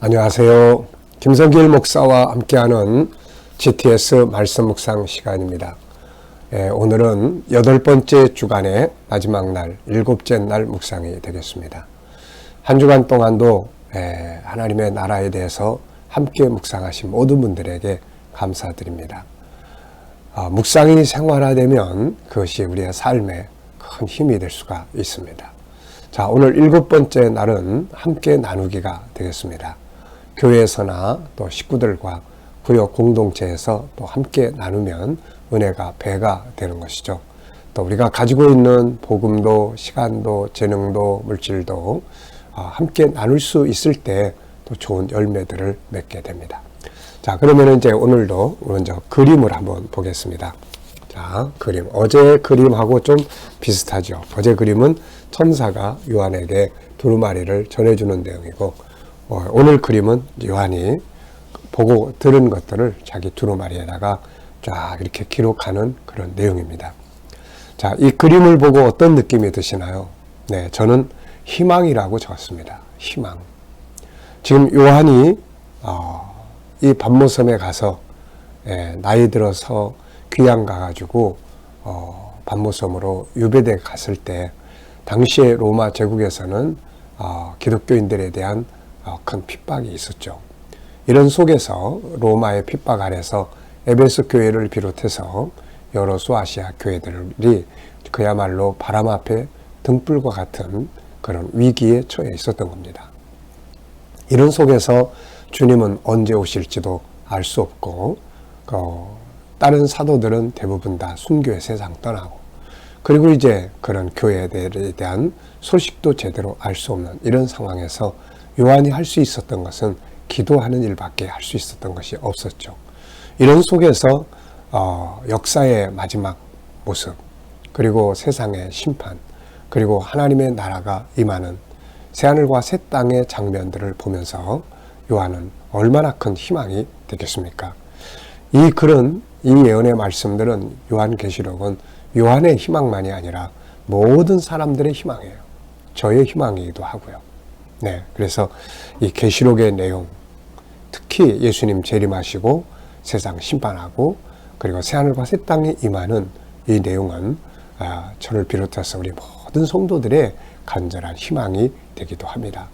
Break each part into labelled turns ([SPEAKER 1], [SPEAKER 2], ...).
[SPEAKER 1] 안녕하세요. 김성길 목사와 함께하는 GTS 말씀 묵상 시간입니다. 오늘은 8번째 주간의 마지막 날, 7째 날 묵상이 되겠습니다. 한 주간 동안도 하나님의 나라에 대해서 함께 묵상하신 모든 분들에게 감사드립니다. 묵상이 생활화되면 그것이 우리의 삶에 큰 힘이 될 수가 있습니다. 자, 오늘 7번째 날은 함께 나누기가 되겠습니다. 교회에서나 또 식구들과 구역 공동체에서 또 함께 나누면 은혜가 배가 되는 것이죠. 또 우리가 가지고 있는 복음도 시간도 재능도 물질도 함께 나눌 수 있을 때 또 좋은 열매들을 맺게 됩니다. 자, 그러면 이제 오늘도 먼저 그림을 한번 보겠습니다. 자, 그림. 어제 그림하고 좀 비슷하죠. 어제 그림은 천사가 요한에게 두루마리를 전해주는 내용이고, 오늘 그림은 요한이 보고 들은 것들을 자기 두루마리에다가 쫙 이렇게 기록하는 그런 내용입니다. 자, 이 그림을 보고 어떤 느낌이 드시나요? 네, 저는 희망이라고 적었습니다. 희망. 지금 요한이 이 반모섬에 가서 나이 들어서 귀양 가가지고 반모섬으로 유배대 갔을 때 당시에 로마 제국에서는 기독교인들에 대한 큰 핍박이 있었죠. 이런 속에서 로마의 핍박 아래서 에베소 교회를 비롯해서 여러 소아시아 교회들이 그야말로 바람 앞에 등불과 같은 그런 위기에 처해 있었던 겁니다. 이런 속에서 주님은 언제 오실지도 알 수 없고 다른 사도들은 대부분 다 순교의 세상 떠나고, 그리고 이제 그런 교회들에 대한 소식도 제대로 알 수 없는 이런 상황에서 요한이 할 수 있었던 것은 기도하는 일밖에 할 수 있었던 것이 없었죠. 이런 속에서 역사의 마지막 모습, 그리고 세상의 심판, 그리고 하나님의 나라가 임하는 새하늘과 새 땅의 장면들을 보면서 요한은 얼마나 큰 희망이 되겠습니까? 이 글은, 이 예언의 말씀들은, 요한계시록은 요한의 희망만이 아니라 모든 사람들의 희망이에요. 저의 희망이기도 하고요. 네, 그래서 이 계시록의 내용, 특히 예수님 재림하시고 세상 심판하고 그리고 새하늘과 새 땅에 임하는 이 내용은 저를 비롯해서 우리 모든 성도들의 간절한 희망이 되기도 합니다.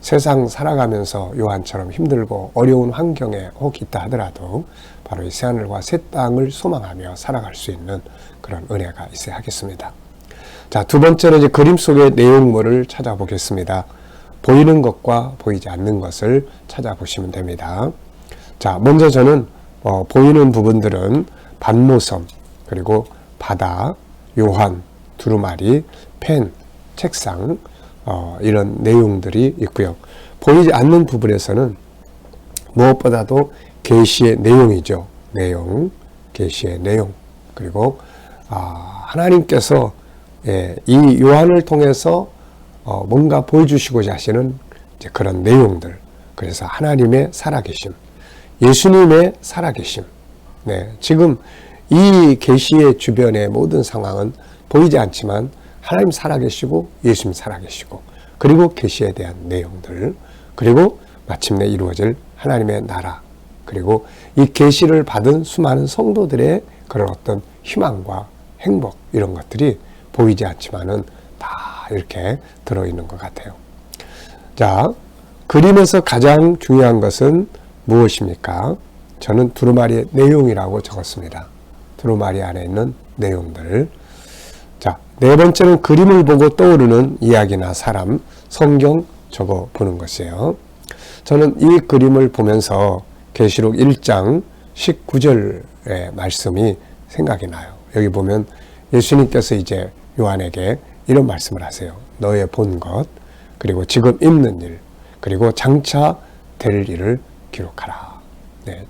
[SPEAKER 1] 세상 살아가면서 요한처럼 힘들고 어려운 환경에 혹 있다 하더라도 바로 이 새하늘과 새 땅을 소망하며 살아갈 수 있는 그런 은혜가 있어야 하겠습니다. 자, 두 번째로 이제 그림 속의 내용물을 찾아보겠습니다. 보이는 것과 보이지 않는 것을 찾아보시면 됩니다. 자, 먼저 저는 보이는 부분들은 반모섬, 그리고 바다, 요한, 두루마리, 펜, 책상, 이런 내용들이 있고요. 보이지 않는 부분에서는 무엇보다도 계시의 내용이죠. 내용, 계시의 내용. 그리고 하나님께서 이 요한을 통해서 뭔가 보여주시고자 하시는 이제 그런 내용들. 그래서 하나님의 살아계심, 예수님의 살아계심. 네, 지금 이 계시의 주변의 모든 상황은 보이지 않지만 하나님 살아계시고 예수님 살아계시고, 그리고 계시에 대한 내용들, 그리고 마침내 이루어질 하나님의 나라, 그리고 이 계시를 받은 수많은 성도들의 그런 어떤 희망과 행복, 이런 것들이 보이지 않지만은 다 이렇게 들어있는 것 같아요. 자, 그림에서 가장 중요한 것은 무엇입니까? 저는 두루마리의 내용이라고 적었습니다. 두루마리 안에 있는 내용들. 자, 네 번째는 그림을 보고 떠오르는 이야기나 사람, 성경 적어 보는 것이에요. 저는 이 그림을 보면서 계시록 1장 19절의 말씀이 생각이 나요. 여기 보면 예수님께서 이제 요한에게 이런 말씀을 하세요. 너의 본 것, 그리고 지금 있는 일, 그리고 장차 될 일을 기록하라. 네.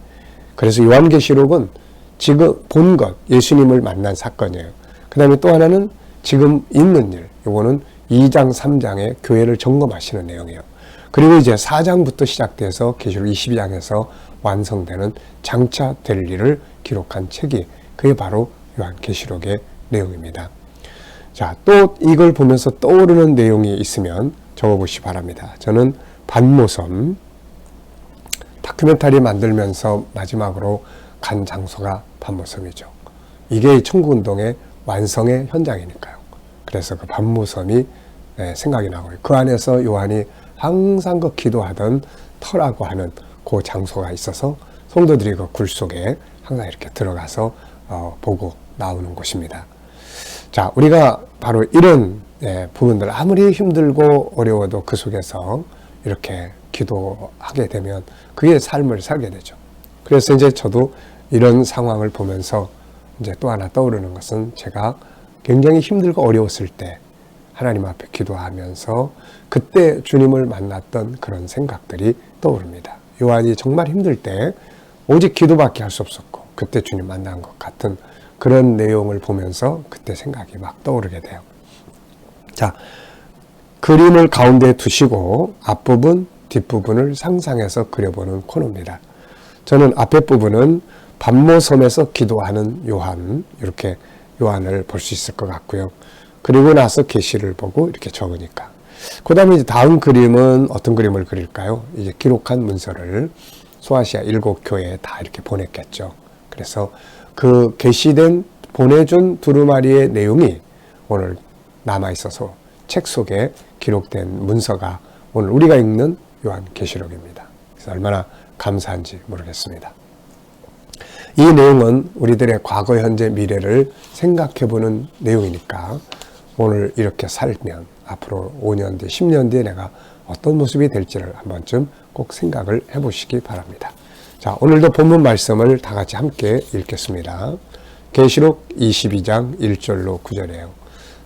[SPEAKER 1] 그래서 요한계시록은 지금 본 것, 예수님을 만난 사건이에요. 그 다음에 또 하나는 지금 있는 일, 요거는 2장, 3장의 교회를 점검하시는 내용이에요. 그리고 이제 4장부터 시작돼서 계시록 22장에서 완성되는 장차 될 일을 기록한 책이 그게 바로 요한계시록의 내용입니다. 자, 또 이걸 보면서 떠오르는 내용이 있으면 적어보시기 바랍니다. 저는 반모섬, 다큐멘터리 만들면서 마지막으로 간 장소가 반모섬이죠. 이게 천국운동의 완성의 현장이니까요. 그래서 그 반모섬이 생각이 나고요. 그 안에서 요한이 항상 그 기도하던 터라고 하는 그 장소가 있어서 성도들이 그 굴 속에 항상 이렇게 들어가서 보고 나오는 곳입니다. 자, 우리가 바로 이런 부분들, 아무리 힘들고 어려워도 그 속에서 이렇게 기도하게 되면 그게 삶을 살게 되죠. 그래서 이제 저도 이런 상황을 보면서 이제 또 하나 떠오르는 것은 제가 굉장히 힘들고 어려웠을 때 하나님 앞에 기도하면서 그때 주님을 만났던 그런 생각들이 떠오릅니다. 요한이 정말 힘들 때 오직 기도밖에 할 수 없었고 그때 주님 만난 것 같은 그런 내용을 보면서 그때 생각이 막 떠오르게 돼요. 자, 그림을 가운데 두시고 앞부분, 뒷부분을 상상해서 그려보는 코너입니다. 저는 앞에 부분은 반모섬에서 기도하는 요한, 이렇게 요한을 볼 수 있을 것 같고요. 그리고 나서 계시를 보고 이렇게 적으니까. 그 다음에 이제 다음 그림은 어떤 그림을 그릴까요? 이제 기록한 문서를 소아시아 7교회에 다 이렇게 보냈겠죠. 그래서 그 계시된 보내준 두루마리의 내용이 오늘 남아있어서 책 속에 기록된 문서가 오늘 우리가 읽는 요한계시록입니다. 그래서 얼마나 감사한지 모르겠습니다. 이 내용은 우리들의 과거, 현재, 미래를 생각해보는 내용이니까 오늘 이렇게 살면 앞으로 5년 뒤, 10년 뒤에 내가 어떤 모습이 될지를 한 번쯤 꼭 생각을 해보시기 바랍니다. 자, 오늘도 본문 말씀을 다 같이 함께 읽겠습니다. 계시록 22장 1절로 9절이에요.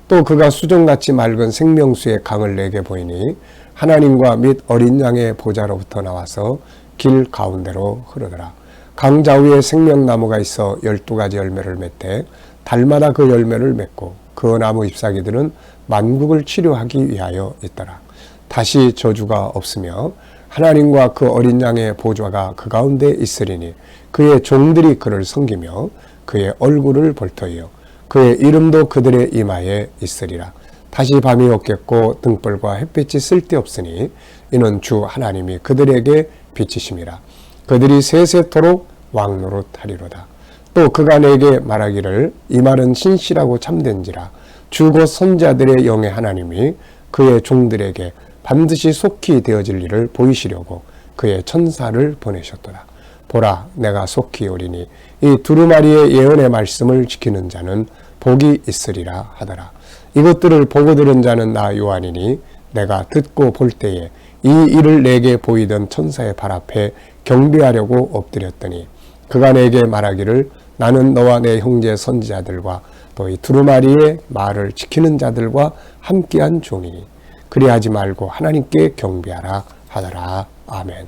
[SPEAKER 1] 또 그가 수정같이 맑은 생명수의 강을 내게 보이니 하나님과 및 어린 양의 보좌로부터 나와서 길 가운데로 흐르더라. 강 좌우에 생명나무가 있어 12가지 열매를 맺되 달마다 그 열매를 맺고 그 나무 잎사귀들은 만국을 치료하기 위하여 있더라. 다시 저주가 없으며 하나님과 그 어린 양의 보좌가 그 가운데 있으리니 그의 종들이 그를 섬기며 그의 얼굴을 볼 터이요 그의 이름도 그들의 이마에 있으리라. 다시 밤이 없겠고 등불과 햇빛이 쓸데없으니 이는 주 하나님이 그들에게 비치심이라. 그들이 세세토록 왕노릇하리로다. 또 그가 내게 말하기를 이 말은 신실하고 참된지라. 주 곧 선자들의 영의 하나님이 그의 종들에게 반드시 속히 되어질 일을 보이시려고 그의 천사를 보내셨더라. 보라, 내가 속히 오리니 이 두루마리의 예언의 말씀을 지키는 자는 복이 있으리라 하더라. 이것들을 보고 들은 자는 나 요한이니 내가 듣고 볼 때에 이 일을 내게 보이던 천사의 발 앞에 경배하려고 엎드렸더니 그가 내게 말하기를 나는 너와 내 형제 선지자들과 또 이 두루마리의 말을 지키는 자들과 함께한 종이니 그리하지 말고 하나님께 경배하라 하더라. 아멘.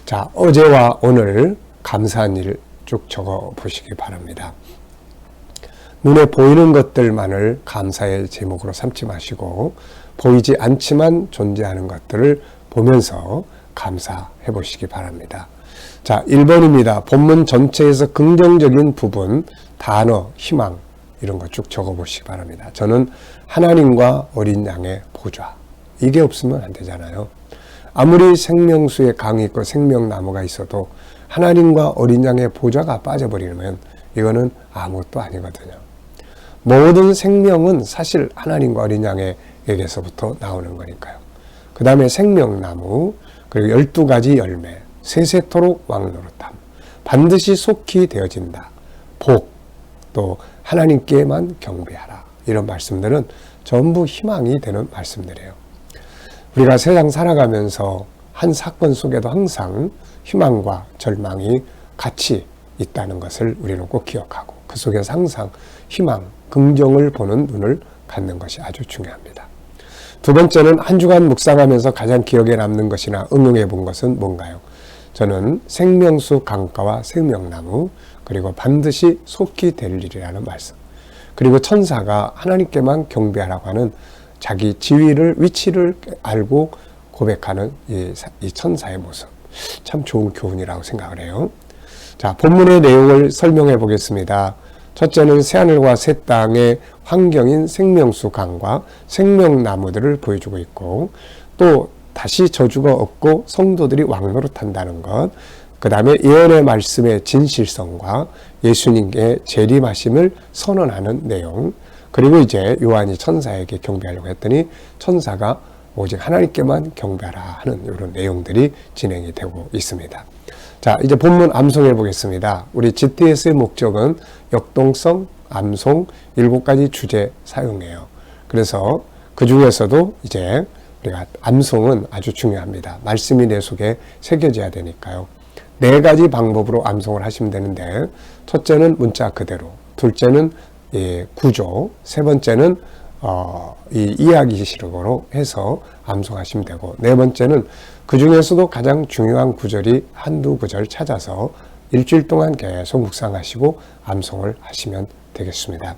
[SPEAKER 1] 자, 어제와 오늘 감사한 일 쭉 적어 보시기 바랍니다. 눈에 보이는 것들만을 감사의 제목으로 삼지 마시고 보이지 않지만 존재하는 것들을 보면서 감사해 보시기 바랍니다. 자, 1번입니다. 본문 전체에서 긍정적인 부분, 단어, 희망 이런 거 쭉 적어 보시기 바랍니다. 저는 하나님과 어린 양의 보좌, 이게 없으면 안 되잖아요. 아무리 생명수의 강이 있고 생명나무가 있어도 하나님과 어린 양의 보좌가 빠져버리면 이거는 아무것도 아니거든요. 모든 생명은 사실 하나님과 어린 양에게서부터 나오는 거니까요. 그 다음에 생명나무, 그리고 12가지 열매, 세세토록 왕노릇함, 반드시 속히 되어진다, 복, 또 하나님께만 경배하라. 이런 말씀들은 전부 희망이 되는 말씀들이에요. 우리가 세상 살아가면서 한 사건 속에도 항상 희망과 절망이 같이 있다는 것을 우리는 꼭 기억하고 그 속에서 항상 희망, 긍정을 보는 눈을 갖는 것이 아주 중요합니다. 두 번째는 한 주간 묵상하면서 가장 기억에 남는 것이나 응용해 본 것은 뭔가요? 저는 생명수 강가와 생명나무, 그리고 반드시 속히 될 일이라는 말씀, 그리고 천사가 하나님께만 경배하라고 하는 자기 지위를, 위치를 알고 고백하는 이 천사의 모습, 참 좋은 교훈이라고 생각을 해요. 자, 본문의 내용을 설명해 보겠습니다. 첫째는 새하늘과 새 땅의 환경인 생명수 강과 생명나무들을 보여주고 있고, 또 다시 저주가 없고 성도들이 왕노릇한다는 것, 그 다음에 예언의 말씀의 진실성과 예수님의 재림하심을 선언하는 내용, 그리고 이제 요한이 천사에게 경배하려고 했더니 천사가 오직 하나님께만 경배하라 하는 이런 내용들이 진행이 되고 있습니다. 자, 이제 본문 암송해 보겠습니다. 우리 GTS의 목적은 역동성, 암송 7가지 주제 사용해요. 그래서 그 중에서도 이제 우리가 암송은 아주 중요합니다. 말씀이 내 속에 새겨져야 되니까요. 4가지 방법으로 암송을 하시면 되는데, 첫째는 문자 그대로, 둘째는 구조, 세 번째는 이 이야기식으로 해서 암송하시면 되고, 네 번째는 그 중에서도 가장 중요한 구절이 한두 구절 찾아서 일주일 동안 계속 묵상하시고 암송을 하시면 되겠습니다.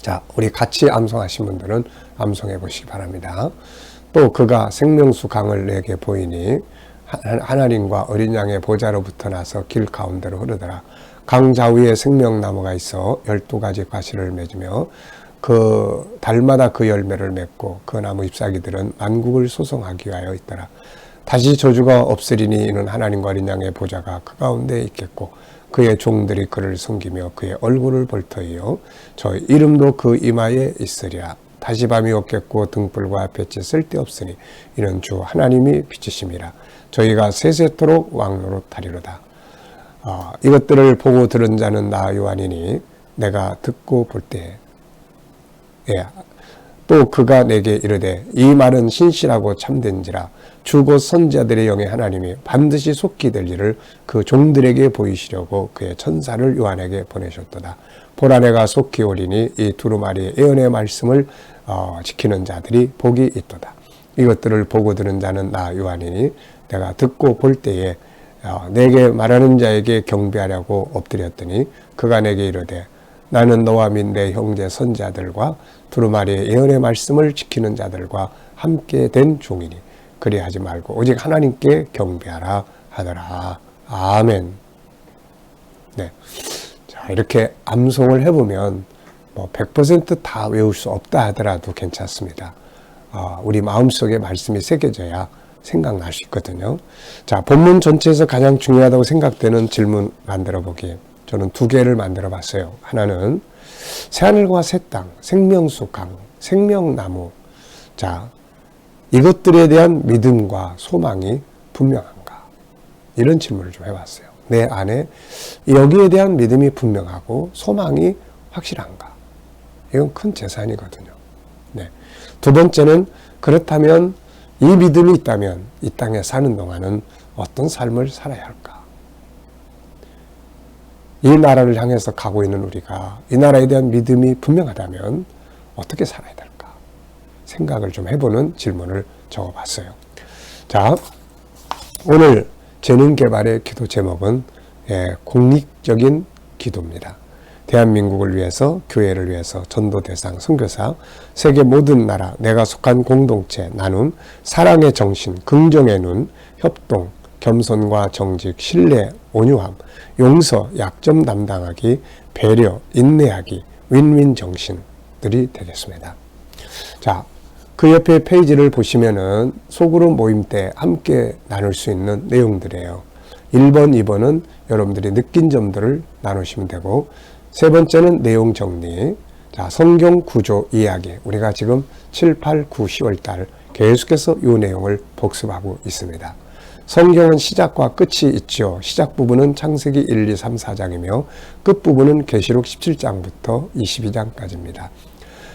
[SPEAKER 1] 자, 우리 같이 암송하신 분들은 암송해 보시기 바랍니다. 또 그가 생명수 강을 내게 보이니 하나님과 어린 양의 보좌로부터 나서 길 가운데로 흐르더라. 강 좌우에 생명나무가 있어 12가지 과실을 맺으며 그 달마다 그 열매를 맺고 그 나무 잎사귀들은 만국을 소송하기 위하여 있더라. 다시 저주가 없으리니 이는 하나님과 어린 양의 보좌가 그 가운데 있겠고 그의 종들이 그를 섬기며 그의 얼굴을 볼 터이요 저 이름도 그 이마에 있으리라. 다시 밤이 없겠고 등불과 빛이 쓸데없으니 이는 주 하나님이 빛이심이라. 저희가 세세토록 왕노릇하리로다. 이것들을 보고 들은 자는 나 요한이니 내가 듣고 볼 때에 또 그가 내게 이르되 이 말은 신실하고 참된지라. 주 곧 선지자들의 영의 하나님이 반드시 속히 될 일을 그 종들에게 보이시려고 그의 천사를 요한에게 보내셨도다. 보라 내가 속히 오리니 이 두루마리의 예언의 말씀을 지키는 자들이 복이 있도다. 이것들을 보고 들은 자는 나 요한이니 내가 듣고 볼 때에 내게 말하는 자에게 경배하려고 엎드렸더니 그가 내게 이르되 나는 너와 및 내 형제 선지자들과 두루마리의 예언의 말씀을 지키는 자들과 함께 된 종이니 그리하지 말고 오직 하나님께 경배하라 하더라. 아멘. 네. 자, 이렇게 암송을 해보면 뭐 100% 다 외울 수 없다 하더라도 괜찮습니다. 우리 마음속에 말씀이 새겨져야 생각날 수 있거든요. 자, 본문 전체에서 가장 중요하다고 생각되는 질문 만들어 보기. 저는 2개를 만들어 봤어요. 하나는 새하늘과 새 땅, 생명수 강, 생명나무. 자, 이것들에 대한 믿음과 소망이 분명한가? 이런 질문을 좀 해봤어요. 내 안에 여기에 대한 믿음이 분명하고 소망이 확실한가? 이건 큰 재산이거든요. 네. 2번째는 그렇다면 이 믿음이 있다면 이 땅에 사는 동안은 어떤 삶을 살아야 할까? 이 나라를 향해서 가고 있는 우리가 이 나라에 대한 믿음이 분명하다면 어떻게 살아야 될까? 생각을 좀 해보는 질문을 적어봤어요. 자, 오늘 재능개발의 기도 제목은 공익적인 기도입니다. 대한민국을 위해서, 교회를 위해서, 전도대상, 선교사, 세계 모든 나라, 내가 속한 공동체, 나눔, 사랑의 정신, 긍정의 눈, 협동, 겸손과 정직, 신뢰, 온유함, 용서, 약점 담당하기, 배려, 인내하기, 윈윈 정신들이 되겠습니다. 자, 그 옆에 페이지를 보시면은 소그룹 모임 때 함께 나눌 수 있는 내용들이에요. 1번, 2번은 여러분들이 느낀 점들을 나누시면 되고, 3번째는 내용 정리. 자, 성경 구조 이야기. 우리가 지금 7, 8, 9, 10월 달 계속해서 이 내용을 복습하고 있습니다. 성경은 시작과 끝이 있죠. 시작 부분은 창세기 1, 2, 3, 4장이며 끝 부분은 계시록 17장부터 22장까지입니다.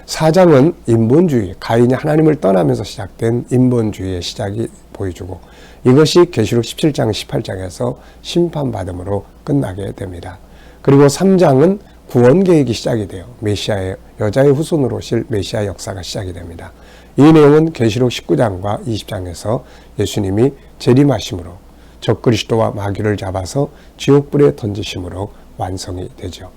[SPEAKER 1] 4장은 인본주의, 가인이 하나님을 떠나면서 시작된 인본주의의 시작이 보여주고 이것이 계시록 17장, 18장에서 심판받음으로 끝나게 됩니다. 그리고 3장은 구원 계획이 시작이 돼요. 메시아의 여자의 후손으로 오실 메시아 역사가 시작이 됩니다. 이 내용은 계시록 19장과 20장에서 예수님이 재림하심으로 적그리스도와 마귀를 잡아서 지옥불에 던지심으로 완성이 되죠.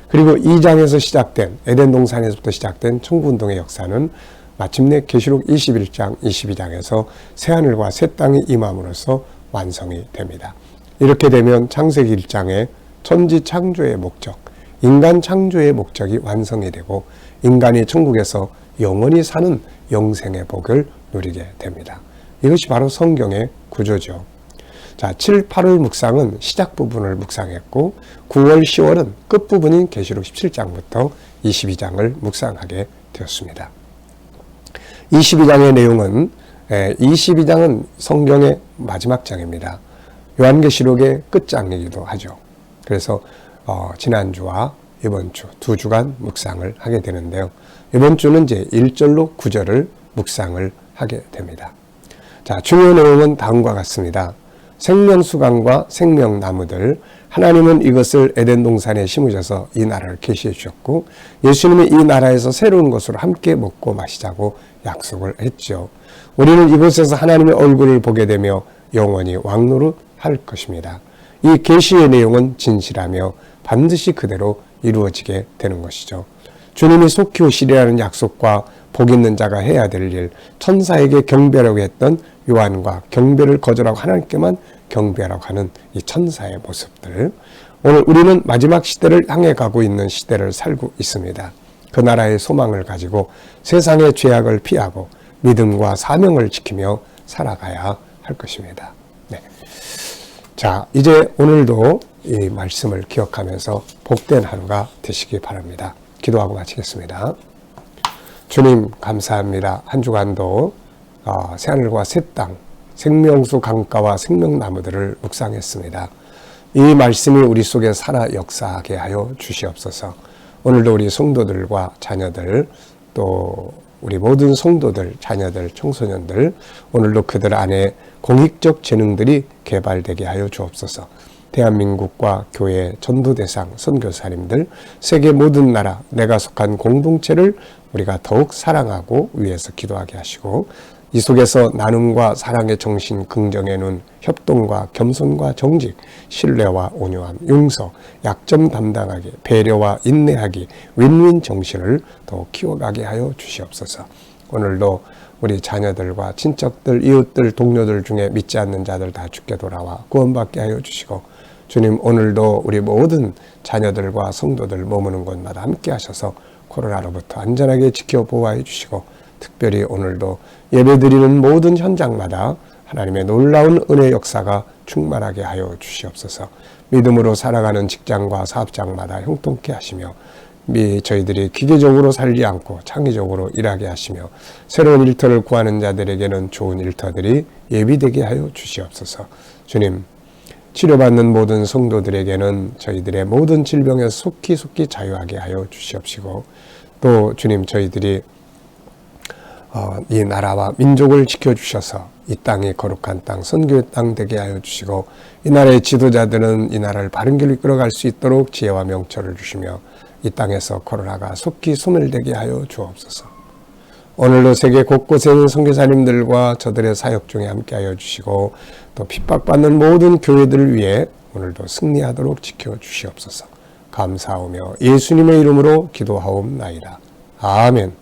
[SPEAKER 1] 그리고 2장에서 시작된 에덴 동산에서부터 시작된 천국운동의 역사는 마침내 계시록 21장, 22장에서 새하늘과 새 땅이 임함으로써 완성이 됩니다. 이렇게 되면 창세기 1장에 천지 창조의 목적, 인간 창조의 목적이 완성이 되고 인간이 천국에서 영원히 사는 영생의 복을 누리게 됩니다. 이것이 바로 성경의 구조죠. 자, 7, 8월 묵상은 시작 부분을 묵상했고 9월, 10월은 끝부분인 계시록 17장부터 22장을 묵상하게 되었습니다. 22장의 내용은 22장은 성경의 마지막 장입니다. 요한계시록의 끝장이기도 하죠. 그래서 지난주와 이번 주 두 주간 묵상을 하게 되는데요. 이번 주는 이제 1절로 9절을 묵상을 하게 됩니다. 자, 중요 내용은 다음과 같습니다. 생명수강과 생명나무들, 하나님은 이것을 에덴 동산에 심으셔서 이 나라를 계시해 주셨고 예수님이 이 나라에서 새로운 것으로 함께 먹고 마시자고 약속을 했죠. 우리는 이곳에서 하나님의 얼굴을 보게 되며 영원히 왕노릇할 것입니다. 이 계시의 내용은 진실하며 반드시 그대로 이루어지게 되는 것이죠. 주님이 속히 오시리라는 약속과 복 있는 자가 해야 될 일, 천사에게 경배하라고 했던 요한과 경배를 거절하고 하나님께만 경배하라고 하는 이 천사의 모습들, 오늘 우리는 마지막 시대를 향해 가고 있는 시대를 살고 있습니다. 그 나라의 소망을 가지고 세상의 죄악을 피하고 믿음과 사명을 지키며 살아가야 할 것입니다. 네. 자, 이제 오늘도 이 말씀을 기억하면서 복된 하루가 되시기 바랍니다. 기도하고 마치겠습니다. 주님 감사합니다. 한 주간도 새하늘과 새 땅, 생명수 강가와 생명나무들을 묵상했습니다. 이 말씀이 우리 속에 살아 역사하게 하여 주시옵소서. 오늘도 우리 성도들과 자녀들, 또 우리 모든 성도들, 자녀들, 청소년들, 오늘도 그들 안에 공익적 재능들이 개발되게 하여 주옵소서. 대한민국과 교회, 전도대상, 선교사님들, 세계 모든 나라, 내가 속한 공동체를 우리가 더욱 사랑하고 위해서 기도하게 하시고, 이 속에서 나눔과 사랑의 정신, 긍정의 눈, 협동과 겸손과 정직, 신뢰와 온유함, 용서, 약점 담당하기, 배려와 인내하기, 윈윈 정신을 더 키워가게 하여 주시옵소서. 오늘도 우리 자녀들과 친척들, 이웃들, 동료들 중에 믿지 않는 자들 다 주께 돌아와 구원받게 하여 주시고, 주님 오늘도 우리 모든 자녀들과 성도들 머무는 곳마다 함께 하셔서 코로나로부터 안전하게 지켜 보호해 주시고, 특별히 오늘도 예배드리는 모든 현장마다 하나님의 놀라운 은혜 역사가 충만하게 하여 주시옵소서. 믿음으로 살아가는 직장과 사업장마다 형통케 하시며, 저희들이 기계적으로 살지 않고 창의적으로 일하게 하시며, 새로운 일터를 구하는 자들에게는 좋은 일터들이 예비되게 하여 주시옵소서. 주님, 치료받는 모든 성도들에게는 저희들의 모든 질병에서 속히 자유하게 하여 주시옵시고, 또 주님, 저희들이 이 나라와 민족을 지켜주셔서 이 땅이 거룩한 땅, 선교의 땅 되게 하여 주시고, 이 나라의 지도자들은 이 나라를 바른 길로 이끌어갈 수 있도록 지혜와 명철을 주시며, 이 땅에서 코로나가 속히 소멸되게 하여 주옵소서. 오늘도 세계 곳곳에 있는 선교사님들과 저들의 사역 중에 함께 하여 주시고, 또 핍박받는 모든 교회들을 위해 오늘도 승리하도록 지켜주시옵소서. 감사하며 예수님의 이름으로 기도하옵나이다. 아멘.